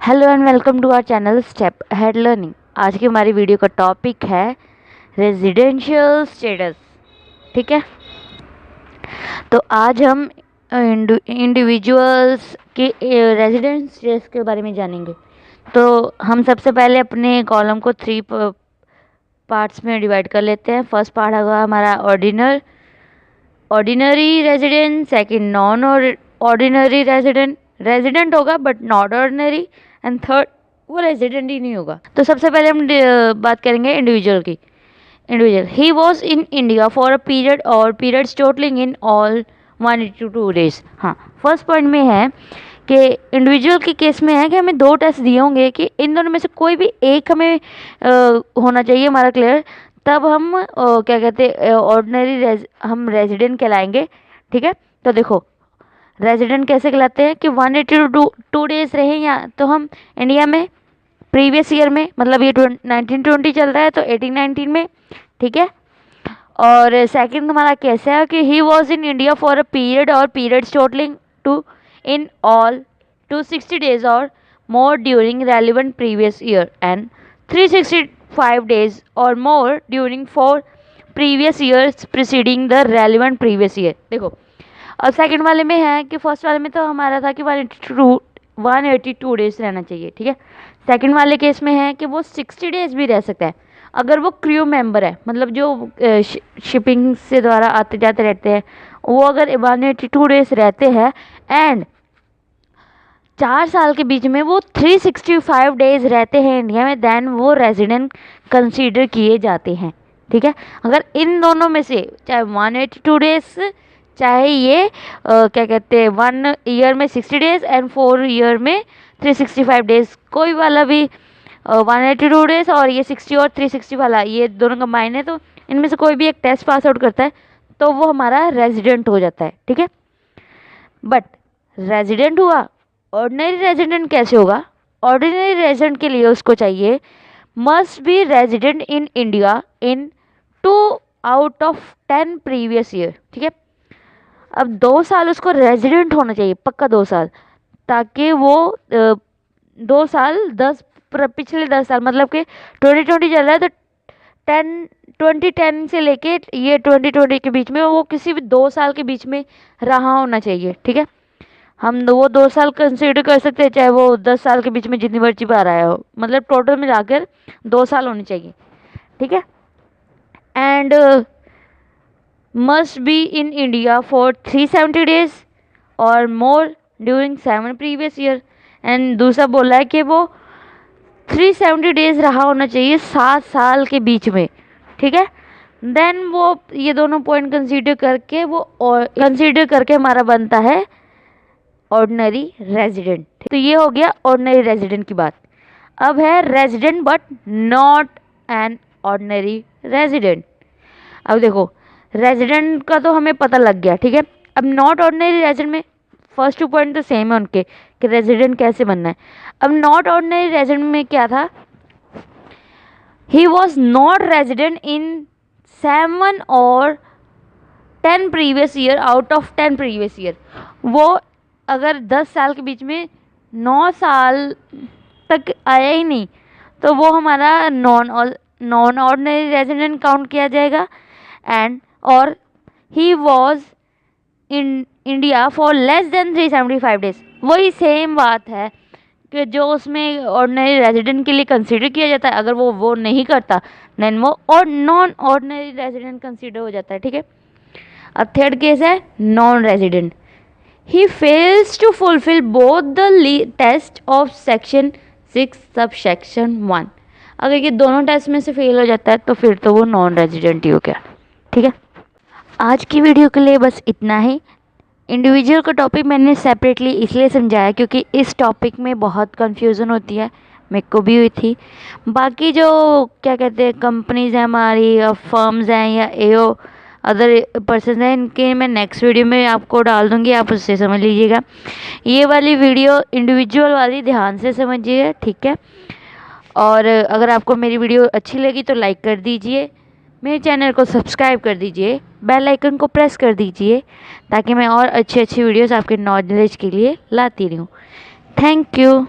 Hello and welcome to our channel step ahead learning. आज की हमारी वीडियो का टॉपिक है रेजिडेंशियल स्टेटस। ठीक है, तो आज हम इंडिविजुअल्स के रेजिडेंस स्टेटस के बारे में जानेंगे। तो हम सबसे पहले अपने कॉलम को 3 पार्ट्स में डिवाइड कर लेते हैं। फर्स्ट पार्ट होगा हमारा ordinary resident, second non ordinary resident होगा but not ordinary, and third वो रेजिडेंट ही नहीं होगा। तो सबसे पहले हम बात करेंगे इंडिविजुअल की। Individual, he was in India for a period और periods totalling in all 182 days. हाँ, फर्स्ट पॉइंट में है कि इंडिविजुअल के केस में है कि हमें 2 टेस्ट दिए होंगे कि इन दोनों में से कोई भी एक हमें होना चाहिए हमारा क्लियर, तब हम क्या कहते हैं ऑर्डिनरी हम रेजिडेंट कहलाएंगे। ठीक है, तो देखो रेजिडेंट कैसे कहलाते हैं कि 182 डेज रहे या तो हम इंडिया में प्रीवियस ईयर में, मतलब ये 1920 चल रहा है तो 1819 में। ठीक है, और सेकंड हमारा कैसे है कि he was in India for a period और periods totalling to in all 260 days और more during relevant previous year and 365 days or more during 4 previous years preceding the relevant previous year। देखो अब second वाले में है कि first वाले में तो हमारा था कि 182 डेज रहना चाहिए। ठीक है, सेकंड वाले केस में है कि वो 60 डेज भी रह सकता है अगर वो क्रू मेंबर है, मतलब जो शिपिंग से द्वारा आते जाते रहते हैं, वो अगर 182 डेज रहते हैं एंड 4 साल के बीच में वो 365 डेज रहते हैं इंडिया में, देन वो रेजिडेंट कंसीडर किए जाते हैं। ठीक है, अगर इन दोनों में से चाहे 182 डेज, चाहे ये क्या कहते हैं 1 ईयर में 60 डेज एंड 4 ईयर में 365 डेज, कोई वाला भी 182 डेज और ये 60 और 360 वाला, ये दोनों कंबाइन है, तो इनमें से कोई भी एक टेस्ट पास आउट करता है तो वो हमारा रेजिडेंट हो जाता है। ठीक है, बट रेजिडेंट हुआ, ऑर्डिनरी रेजिडेंट कैसे होगा? ऑर्डिनरी रेजिडेंट के लिए उसको चाहिए must be resident in India in 2 out of 10 previous year. ठीक है, अब 2 साल उसको रेजिडेंट होना चाहिए, पक्का 2 साल, ताकि वो 2 साल पिछले 10 साल, मतलब कि 2020 चल रहा है तो 2010 से लेके ये 2020 के बीच में वो किसी भी 2 साल के बीच में रहा होना चाहिए। ठीक है, हम वो 2 साल कंसिडर कर सकते हैं, चाहे वो 10 साल के बीच में जितनी मर्जी बार आया हो, मतलब टोटल मिलाकर 2 साल होने चाहिए। ठीक है, and must be in India for 370 days और more during 7 previous year, and दूसरा बोला है कि वो 370 डेज रहा होना चाहिए 7 साल के बीच में। ठीक है, देन वो ये दोनों पॉइंट कंसीडर करके हमारा बनता है ऑर्डिनरी रेजिडेंट। तो ये हो गया ऑर्डिनरी रेजिडेंट की बात। अब है resident but not an ordinary resident. अब देखो रेजिडेंट का तो हमें पता लग गया। ठीक है, अब नॉट ऑर्डिनरी रेजिडेंट में फर्स्ट 2 पॉइंट तो सेम है उनके कि रेजिडेंट कैसे बनना है। अब नॉट ऑर्डिनरी रेजिडेंट में क्या था, he was not resident in 7 और 10 previous year out of 10 previous year. वो अगर 10 साल के बीच में 9 साल तक आया ही नहीं तो वो हमारा नॉन ऑर्डिनरी रेजिडेंट काउंट किया जाएगा। एंड और ही was in India for less than 375 days, वही सेम बात है कि जो उसमें ऑर्डिनरी रेजिडेंट के लिए कंसीडर किया जाता है, अगर वो नहीं करता देन वो और नॉन ऑर्डिनरी रेजिडेंट कंसीडर हो जाता है। ठीक है, अब थर्ड केस है non resident. He fails to fulfill both the test of section 6 subsection 1। अगर ये दोनों टेस्ट में से फेल हो जाता है तो फिर तो वो नॉन रेजिडेंट ही हो गया। ठीक है, आज की वीडियो के लिए बस इतना ही। इंडिविजुअल का टॉपिक मैंने सेपरेटली इसलिए समझाया क्योंकि इस टॉपिक में बहुत कन्फ्यूज़न होती है, मेरे को भी हुई थी। बाकी जो क्या कहते हैं कंपनीज़ हैं हमारी या फर्म्स हैं या एओ अदर पर्सन हैं, इनके मैं नेक्स्ट वीडियो में आपको डाल दूंगी, आप उससे समझ लीजिएगा। ये वाली वीडियो इंडिविजुअल वाली ध्यान से समझिए। ठीक है, और अगर आपको मेरी वीडियो अच्छी लगी तो लाइक कर दीजिए, मेरे चैनल को सब्सक्राइब कर दीजिए, बेल आइकन को प्रेस कर दीजिए ताकि मैं और अच्छी अच्छी वीडियोस आपके नॉलेज के लिए लाती रहूँ। Thank you.